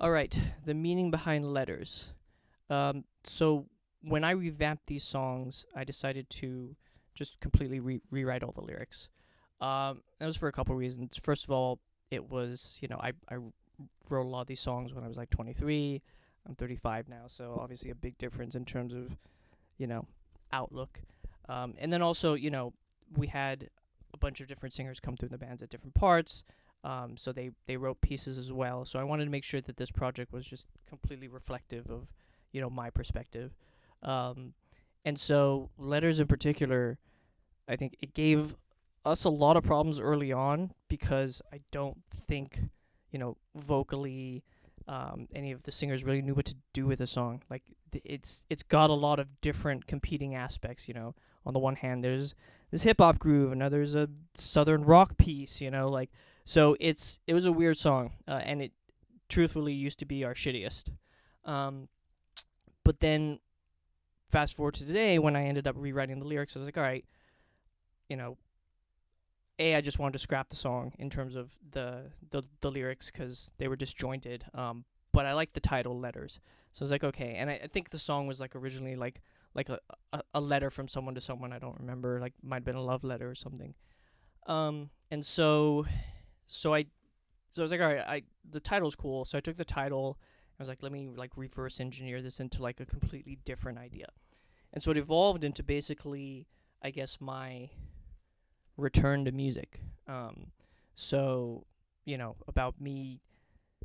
All right, the meaning behind letters. So when I revamped these songs, I decided to just completely rewrite all the lyrics. That was for a couple reasons. First of all, it was, I wrote a lot of these songs when I was like 23. I'm 35 now, so obviously a big difference in terms of, you know, outlook. And then also, we had a bunch of different singers come through the bands at different parts. So they wrote pieces as well. So I wanted to make sure that this project was just completely reflective of, my perspective. Um, and so letters in particular, I think it gave us a lot of problems early on because I don't think, vocally, any of the singers really knew what to do with the song. Like it's got a lot of different competing aspects. On the one hand, there's this hip hop groove, and there's a southern rock piece. Like so it was a weird song, and it truthfully used to be our shittiest. Um, but then fast forward to today when I ended up rewriting the lyrics, I was like, all right, you know, I just wanted to scrap the song in terms of the lyrics because they were disjointed. But I liked the title letters, so I was like, okay. And I think the song was like originally like a letter from someone to someone. I don't remember. Like might have been a love letter or something. And so I was like, all right, the title's cool. So I took the title. I was like, let me like reverse engineer this into like a completely different idea. And so it evolved into basically, I guess, my return to music. So, about me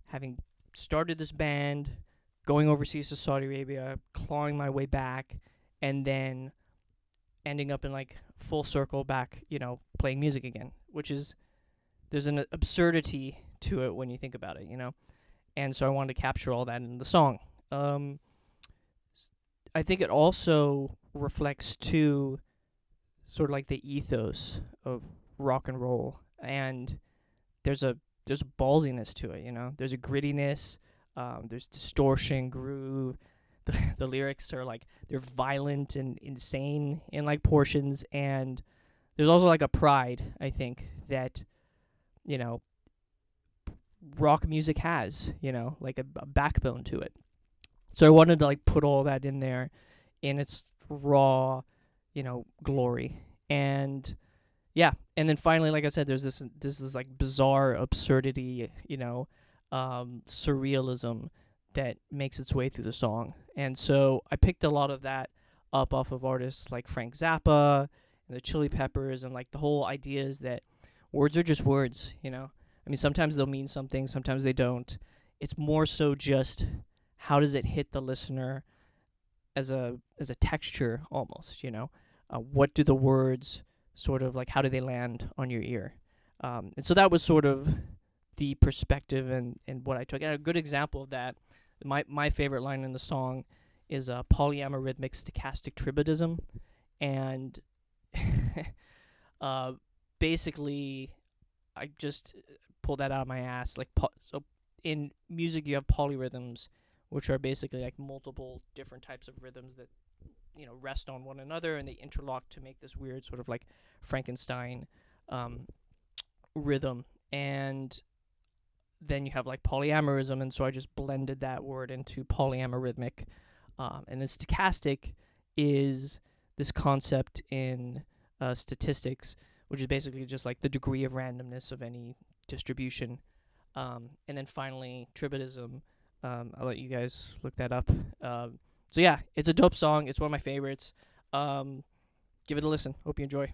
having started this band, going overseas to Saudi Arabia, clawing my way back, and then ending up in like full circle back, playing music again, which is, there's an absurdity to it when you think about it. And so I wanted to capture all that in the song. Um, I think it also reflects too sort of like the ethos of rock and roll, and there's a ballsiness to it. There's a grittiness. There's distortion, groove. The lyrics are like they're violent and insane in like portions, and there's also like a pride, I think, that you know rock music has, like a backbone to it. So I wanted to like put all that in there in its raw, glory. And yeah, and then finally, like I said, there's this like bizarre absurdity, surrealism that makes its way through the song. And so I picked a lot of that up off of artists like Frank Zappa and the Chili Peppers, and like the whole idea is that words are just words. I mean, sometimes they'll mean something, sometimes they don't. It's more so just how does it hit the listener as a texture almost. What do the words sort of like, how do they land on your ear? And so that was sort of the perspective and what I took. And a good example of that, my favorite line in the song is polyamorhythmic stochastic tribadism. And uh, basically, I just pulled that out of my ass. Like, so in music, you have polyrhythms, which are basically like multiple different types of rhythms that rest on one another, and they interlock to make this weird sort of like Frankenstein um, rhythm. And then you have like polyamorism, and so I just blended that word into polyamorhythmic. And then stochastic is this concept in statistics, which is basically just like the degree of randomness of any distribution. And then finally, tribadism. I'll let you guys look that up. So yeah, it's a dope song. It's one of my favorites. Give it a listen. Hope you enjoy.